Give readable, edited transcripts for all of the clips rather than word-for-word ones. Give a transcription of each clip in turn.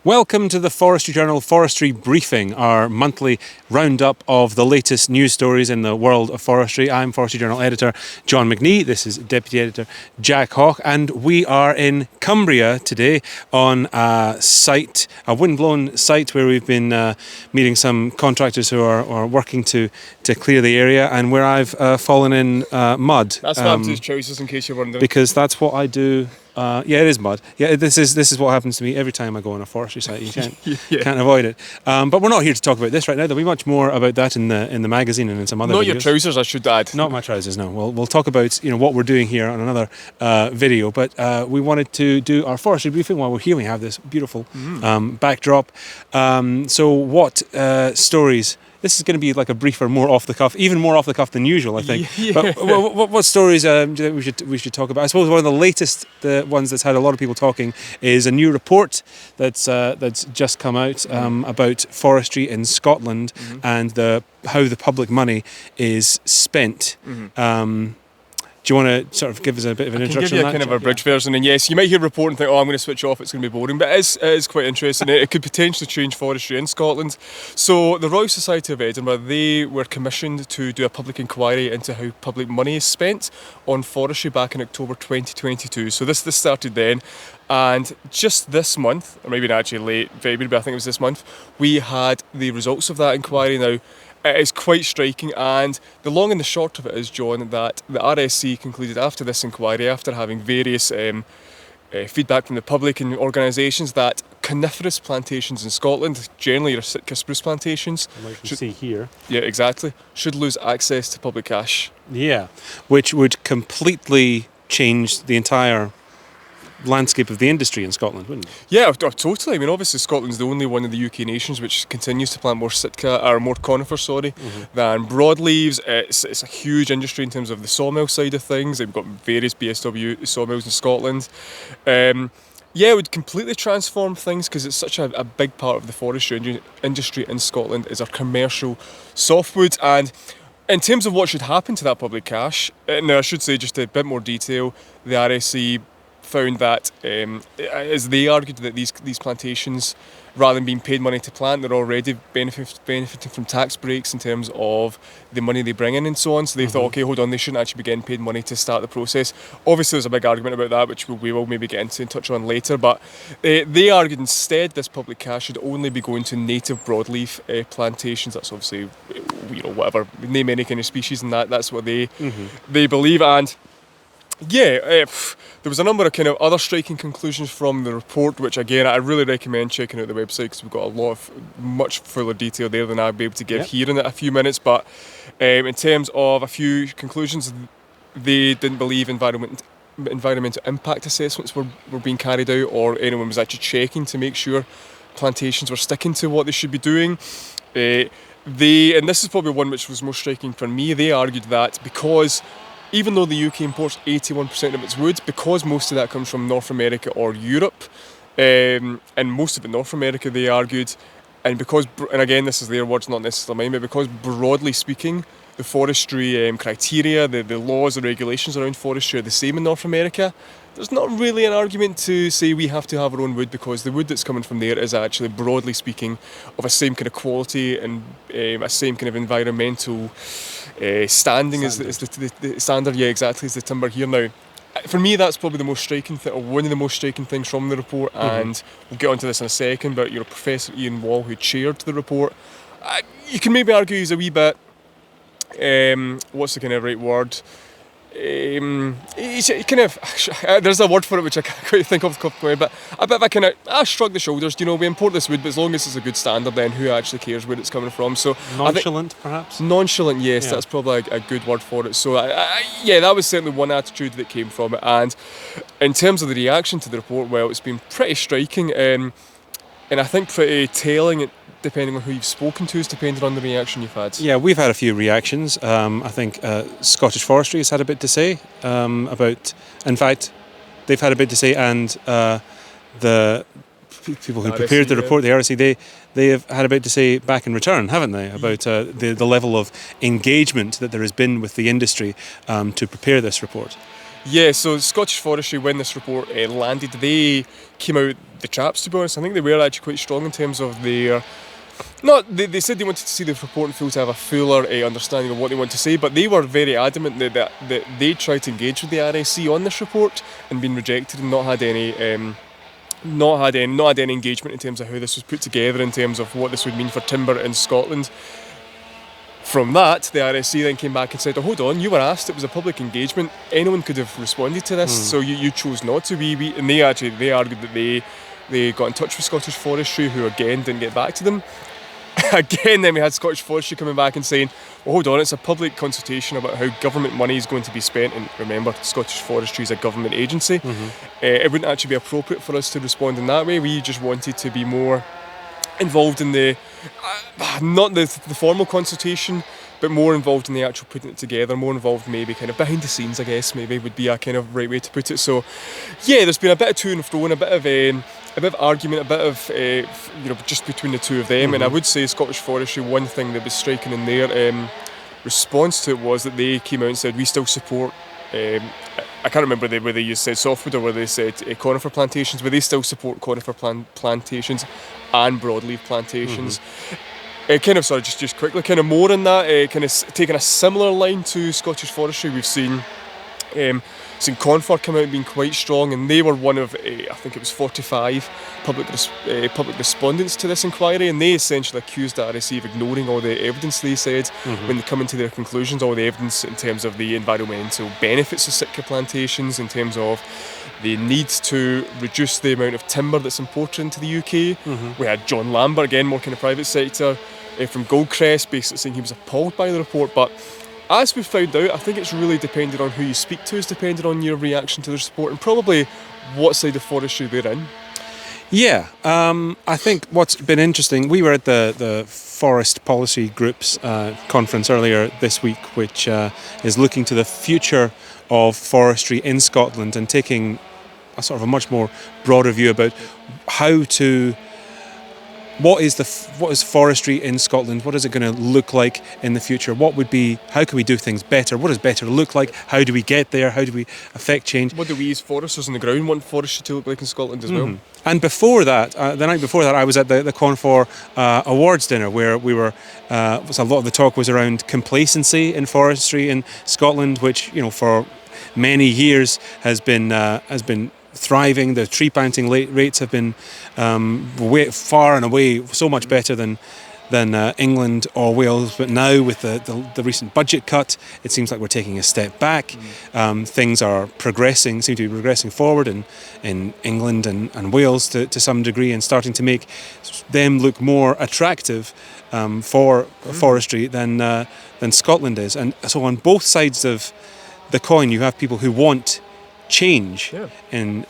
Welcome to the Forestry Journal Forestry Briefing, our monthly roundup of the latest news stories in the world of forestry. I'm Forestry Journal editor John McNee. This is Deputy Editor Jack Haugh, and we are in Cumbria today on a site, a windblown site where we've been meeting some contractors who are working to clear the area, and where I've fallen in mud. That's why I'm just trousers, in case you're wondering. Because that's what I do. Yeah, it is mud. Yeah, this is what happens to me every time I go on a forestry site. You can't avoid it. But we're not here to talk about this right now. There'll be much more about that in the magazine and in some other videos. Not your trousers, I should add. Not my trousers. No. We'll talk about what we're doing here on another video. But we wanted to do our forestry briefing while we're here. We have this beautiful backdrop. So what stories? This is going to be like a briefer, more off the cuff, even more off the cuff than usual, I think. Yeah. But what stories do you think we should talk about? I suppose one of the latest, the ones that's had a lot of people talking, is a new report that's just come out about forestry in Scotland and how the public money is spent. Do you want to sort of give us a bit of an introduction? I can give you a kind of a bridge version, and yes, you might hear a report and think, oh, I'm going to switch off, it's going to be boring, but it is quite interesting. It could potentially change forestry in Scotland. So the Royal Society of Edinburgh, they were commissioned to do a public inquiry into how public money is spent on forestry back in October 2022. So this started then, and just this month, or maybe not actually late February, but I think it was this month, we had the results of that inquiry. Now, it is quite striking, and the long and the short of it is, John, that the RSC concluded after this inquiry, after having various feedback from the public and organisations, that coniferous plantations in Scotland, generally your Sitka spruce plantations, like you see here. Yeah, exactly, should lose access to public cash. Yeah, which would completely change the entire landscape of the industry in Scotland, wouldn't it? Yeah, totally. I mean, obviously Scotland's the only one of the UK nations which continues to plant more conifer, than broadleaves. It's a huge industry in terms of the sawmill side of things. We've got various BSW sawmills in Scotland. It would completely transform things, because it's such a big part of the forestry industry in Scotland is our commercial softwood. And in terms of what should happen to that public cash, now I should say just a bit more detail, the RSC found that, as they argued, that these plantations, rather than being paid money to plant, they're already benefiting from tax breaks in terms of the money they bring in and so on. So they thought, okay, hold on, they shouldn't actually be getting paid money to start the process. Obviously, there's a big argument about that, which we will maybe get into and touch on later. But they argued instead this public cash should only be going to native broadleaf plantations. That's obviously, whatever, name any kind of species, and that's what they believe. And yeah, there was a number of kind of other striking conclusions from the report, which again I really recommend checking out the website, because we've got a lot of much fuller detail there than I'll be able to give here in a few minutes. But in terms of a few conclusions, they didn't believe environmental impact assessments were being carried out, or anyone was actually checking to make sure plantations were sticking to what they should be doing. And this is probably one which was most striking for me, they argued that because even though the UK imports 81% of its wood, because most of that comes from North America or Europe, and most of it North America, they argued, and again, this is their words, not necessarily mine, but because broadly speaking, the forestry criteria, the laws and regulations around forestry are the same in North America, there's not really an argument to say we have to have our own wood, because the wood that's coming from there is actually, broadly speaking, of a same kind of quality and a same kind of environmental standing as the standard, as the timber here. Now, for me, that's probably the most striking thing, or one of the most striking things from the report, and we'll get onto this in a second, but Professor Ian Wall, who chaired the report, you can maybe argue he's a wee bit, what's the kind of right word? He's kind of, there's a word for it which I can't quite think of, but a bit of a kind of shrug the shoulders. We import this wood, but as long as it's a good standard, then who actually cares where it's coming from? So nonchalant, perhaps. Nonchalant, yes, that's probably a good word for it. So that was certainly one attitude that came from it. And in terms of the reaction to the report, well, it's been pretty striking, and I think pretty telling. Depending on who you've spoken to, is depending on the reaction you've had. Yeah, we've had a few reactions. I think Scottish Forestry has had a bit to say about. In fact, they've had a bit to say, and the people who prepared the report, the RSC, they have had a bit to say back in return, haven't they, about the level of engagement that there has been with the industry to prepare this report. Yeah, so Scottish Forestry, when this report landed, they came out the traps, to be honest. I think they were actually quite strong in terms of their... They said they wanted to see the report in full to have a fuller understanding of what they want to say, but they were very adamant that they tried to engage with the RSC on this report and been rejected and not had any engagement in terms of how this was put together, in terms of what this would mean for timber in Scotland. From that, the RSC then came back and said, "Oh, hold on, you were asked, it was a public engagement, anyone could have responded to this, so you chose not to." And they argued that they got in touch with Scottish Forestry, who again didn't get back to them. Again, then we had Scottish Forestry coming back and saying, "Well, hold on, it's a public consultation about how government money is going to be spent." And remember, Scottish Forestry is a government agency. It wouldn't actually be appropriate for us to respond in that way. We just wanted to be more involved in the, not the formal consultation, but more involved in the actual putting it together, more involved maybe kind of behind the scenes, I guess, maybe would be a kind of right way to put it. So yeah, there's been a bit of to and fro and a bit of argument, a bit of just between the two of them. And I would say Scottish Forestry, one thing that was striking in their response to it was that they came out and said, we still support, I can't remember whether you said softwood or whether they said conifer plantations, but they still support conifer plantations and broadleaf plantations. Just quickly, kind of more on that, kind of taking a similar line to Scottish Forestry, we've seen Confor come out and been quite strong, and they were one of, I think it was 45 public respondents to this inquiry, and they essentially accused the RSC of ignoring all the evidence. They said, when they come into their conclusions, all the evidence in terms of the environmental benefits of Sitka plantations, in terms of the need to reduce the amount of timber that's imported into the UK. We had John Lambert, again, more kind of private sector, from Goldcrest, basically saying he was appalled by the report. But as we've found out, I think it's really dependent on who you speak to, is dependent on your reaction to the report and probably what side of forestry they're in. Yeah, I think what's been interesting, we were at the Forest Policy Group's conference earlier this week, which is looking to the future of forestry in Scotland and taking a sort of a much more broader view about what is forestry in Scotland? What is it going to look like in the future? How can we do things better? What does better look like? How do we get there? How do we affect change? What do we as foresters on the ground want forestry to look like in Scotland as well? And before that, the night before that, I was at the Confor awards dinner, where we were. A lot of the talk was around complacency in forestry in Scotland, which for many years has been thriving. The tree planting rates have been far and away so much better than England or Wales, but now with the recent budget cut, it seems like we're taking a step back. Things seem to be progressing forward in England and Wales to some degree, and starting to make them look more attractive for forestry than Scotland is. And so on both sides of the coin, you have people who want change in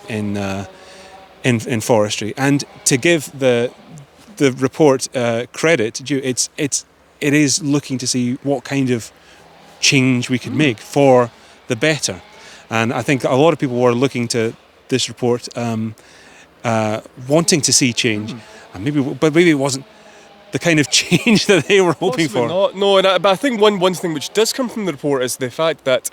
forestry, and to give the report credit, it is looking to see what kind of change we could make for the better. And I think a lot of people were looking to this report wanting to see change, and maybe it wasn't the kind of change that they were hoping for. Not. No, but I think one thing which does come from the report is the fact that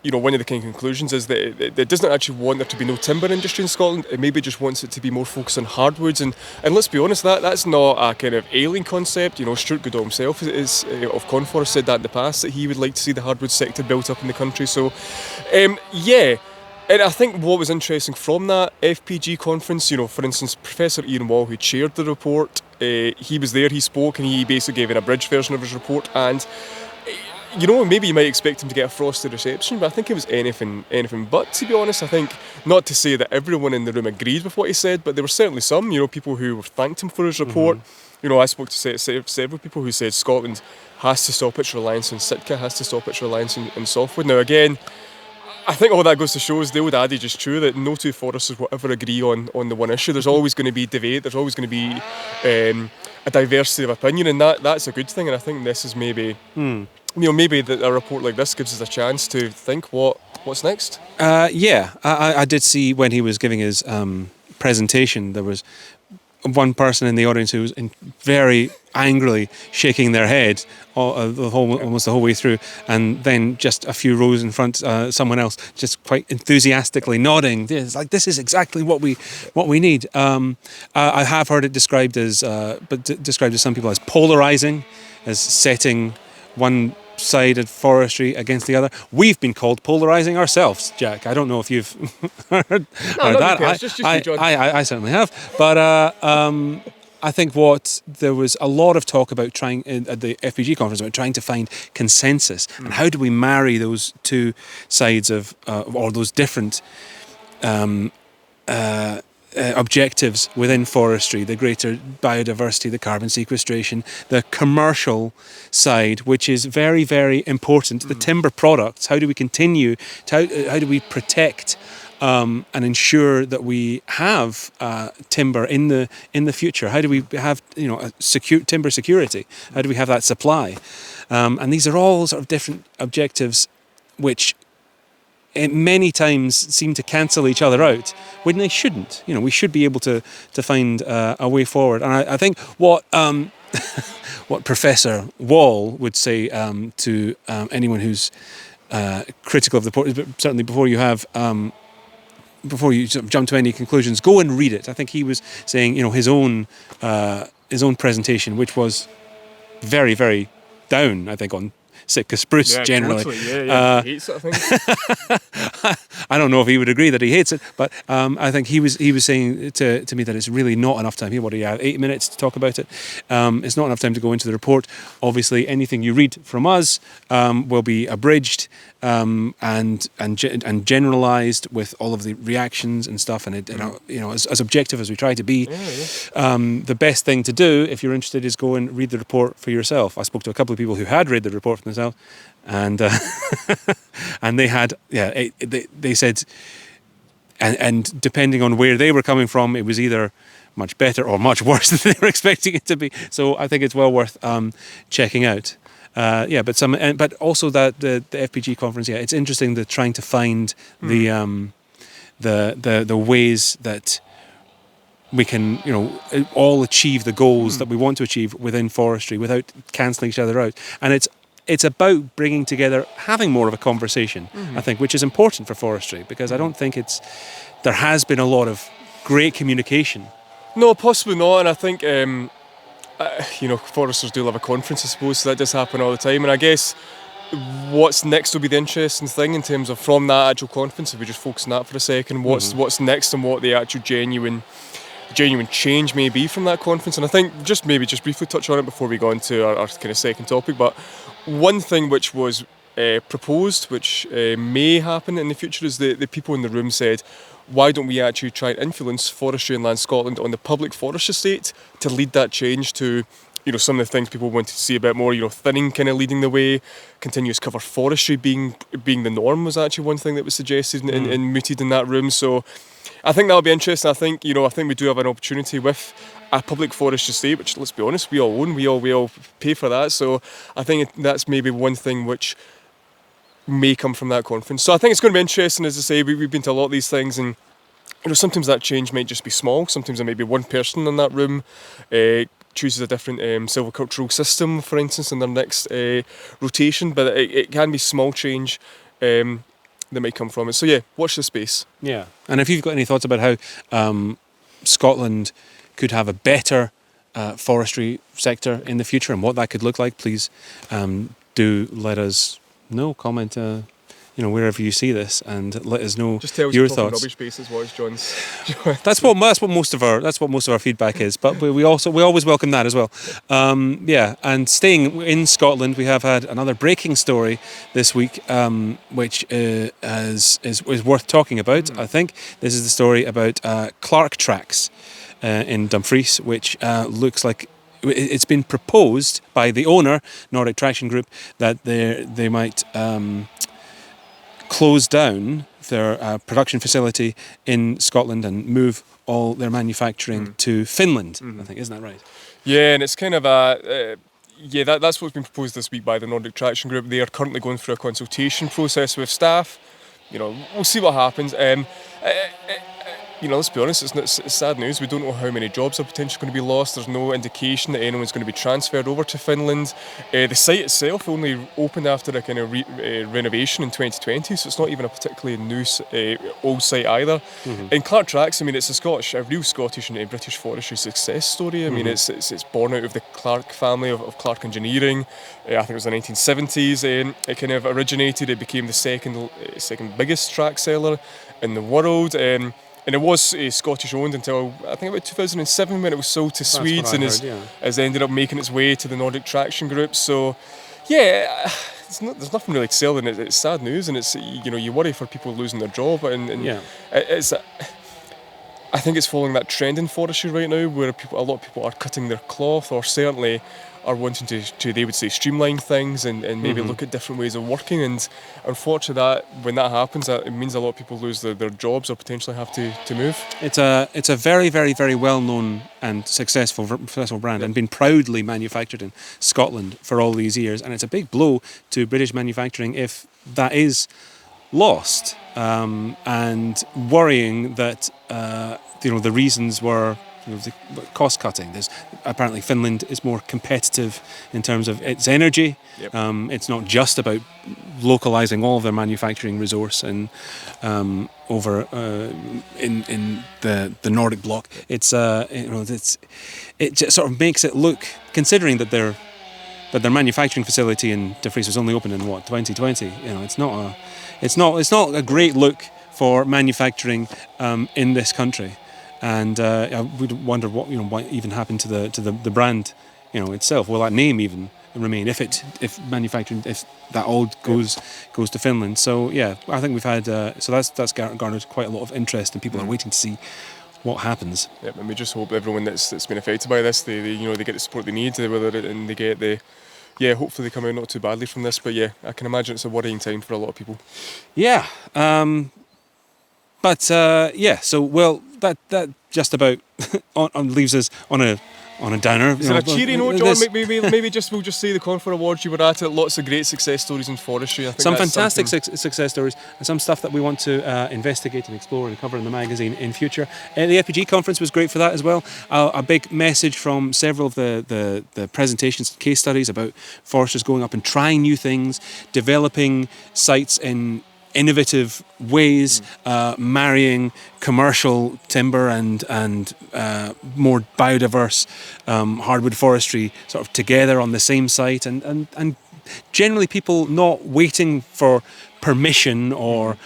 one of the kind of conclusions is that it doesn't actually want there to be no timber industry in Scotland. It maybe just wants it to be more focused on hardwoods. And let's be honest, that's not a kind of alien concept. Stuart Goodall himself of Confor has said that in the past, that he would like to see the hardwood sector built up in the country. So, And I think what was interesting from that FPG conference, for instance, Professor Ian Wall, who chaired the report, he was there, he spoke, and he basically gave an abridged version of his report. And maybe you might expect him to get a frosty reception, but I think it was anything but, to be honest. I think, not to say that everyone in the room agreed with what he said, but there were certainly some, people who thanked him for his report. I spoke to several people who said Scotland has to stop its reliance on Sitka, has to stop its reliance on softwood. Now again, I think all that goes to show is the old adage is true, that no two foresters will ever agree on the one issue. There's always going to be debate, there's always going to be a diversity of opinion, and that's a good thing. And I think this is maybe... maybe a report like this gives us a chance to think what's next. I did see when he was giving his presentation, there was one person in the audience who was very angrily shaking their head almost the whole way through, and then just a few rows in front, someone else just quite enthusiastically nodding. It's like, this is exactly what we need. I have heard it described as some people as polarising, as setting one side of forestry against the other. We've been called polarising ourselves, Jack. I don't know if you've heard that. I certainly have. But I think there was a lot of talk about trying at the FPG conference about trying to find consensus and how do we marry those two sides of or those different objectives within forestry, the greater biodiversity, the carbon sequestration, the commercial side, which is very, very important, the timber products. How do we continue, how do we protect and ensure that we have timber in the future? How do we have a secure timber security? How do we have that supply? And these are all sort of different objectives which many times seem to cancel each other out when they shouldn't. We should be able to find a way forward. And I think what what Professor Wall would say to anyone who's critical of the report is, certainly before you sort of jump to any conclusions, go and read it. I think he was saying, his own presentation, which was very, very down, I think, on Sitka spruce generally. Totally. Yeah. He hates it, I think. I don't know if he would agree that he hates it, but I think he was saying to me that it's really not enough time. Here, what do you have? 8 minutes to talk about it. It's not enough time to go into the report. Obviously, anything you read from us will be abridged and generalised with all of the reactions and stuff. And as objective as we try to be, the best thing to do if you're interested is go and read the report for yourself. I spoke to a couple of people who had read the report for themselves, and and they had they said, and depending on where they were coming from, it was either much better or much worse than they were expecting it to be. So I think it's well worth checking out. But also that the FPG conference. Yeah, it's interesting that trying to find the ways that we can all achieve the goals that we want to achieve within forestry without cancelling each other out. And it's about bringing together, having more of a conversation, I think, which is important for forestry, because I don't think there has been a lot of great communication. No, possibly not. And I think foresters do love a conference, I suppose, so that does happen all the time. And I guess what's next will be the interesting thing in terms of, from that actual conference, if we just focus on that for a second, what's next and what the actual genuine change may be from that conference. And I think just briefly touch on it before we go on to our kind of second topic, but one thing which was proposed, which may happen in the future, is the people in the room said, why don't we actually try and influence Forestry and Land Scotland on the public forest estate to lead that change to some of the things people want to see a bit more, thinning kind of leading the way, continuous cover forestry being the norm was actually one thing that was suggested and mooted in that room. So I think that'll be interesting. I think we do have an opportunity with a public forest estate, which, let's be honest, we all own, we all pay for that. So I think that's maybe one thing which may come from that conference. So I think it's going to be interesting. As I say, we've been to a lot of these things, and sometimes that change might just be small. Sometimes there may be one person in that room chooses a different silvicultural system, for instance, in their next rotation, but it can be small change that might come from it. So yeah, watch the space. Yeah, and if you've got any thoughts about how Scotland could have a better forestry sector in the future and what that could look like, please do let us know. Comment wherever you see this, and let us know just tell us your talking thoughts. Rubbish spaces was John's. That's what most of our feedback is. But we always welcome that as well. And staying in Scotland, we have had another breaking story this week, which is worth talking about. I think this is the story about Clark Tracks in Dumfries, which looks like it's been proposed by the owner, Nordic Traction Group, that they might close down their production facility in Scotland and move all their manufacturing to Finland. I think, isn't that right? Yeah, and it's kind of that's what's been proposed this week by the Nordic Traction Group. They are currently going through a consultation process with staff. We'll see what happens. let's be honest, it's sad news. We don't know how many jobs are potentially going to be lost. There's no indication that anyone's going to be transferred over to Finland. The site itself only opened after a kind of renovation in 2020, so it's not even a particularly new old site either. In Clark Tracks, I mean, it's a real Scottish and British forestry success story. I mean, it's born out of the Clark family of Clark Engineering. I think it was the 1970s. It kind of originated. It became the second biggest track seller in the world. And it was Scottish owned until I think about 2007 when it was sold to Swedes and has ended up making its way to the Nordic Traction group. So, yeah, there's nothing really to sell, and it's sad news, and it's you worry for people losing their job, and I think it's following that trend in forestry right now where a lot of people are cutting their cloth, or certainly are wanting to they would say streamline things and maybe look at different ways of working. And unfortunately, when that happens, it means a lot of people lose their jobs or potentially have to move. It's a very, very, very well known and successful brand, and been proudly manufactured in Scotland for all these years. And it's a big blow to British manufacturing if that is lost, and worrying that the reasons were the cost cutting. Apparently Finland is more competitive in terms of its energy. Yep. It's not just about localizing all of their manufacturing resource and over in the Nordic bloc. It just sort of makes it look, considering that their manufacturing facility in Dumfries was only open in 2020. It's not a great look for manufacturing in this country. And I would wonder what even happened to the brand itself. Will that name even remain if that all goes to Finland? So yeah, I think we've had that's garnered quite a lot of interest, and people are waiting to see what happens. Yep, and we just hope everyone that's been affected by this, they get the support they need, and they get hopefully they come out not too badly from this. But yeah, I can imagine it's a worrying time for a lot of people. Yeah. So that just about leaves us on a downer. Is it a cheery note, John? Maybe we'll just say the Confor Awards you were at it. Lots of great success stories in forestry. I think some fantastic success stories, and some stuff that we want to investigate and explore and cover in the magazine in future. The FPG conference was great for that as well. A big message from several of the presentations and case studies about foresters going up and trying new things, developing sites in innovative ways, marrying commercial timber and more biodiverse hardwood forestry sort of together on the same site, and generally people not waiting for permission or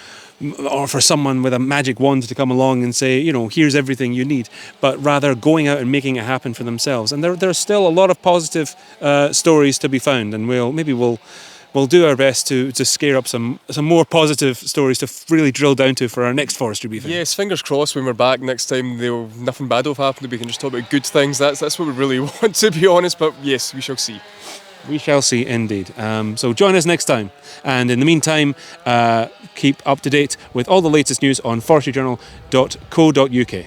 for someone with a magic wand to come along and say, here's everything you need, but rather going out and making it happen for themselves. And there's still a lot of positive stories to be found, and we'll do our best to scare up some more positive stories to really drill down to for our next forestry briefing. Yes, fingers crossed when we're back next time nothing bad will have happened. We can just talk about good things. That's what we really want, to be honest. But yes, we shall see. We shall see indeed. So join us next time. And in the meantime, keep up to date with all the latest news on forestryjournal.co.uk.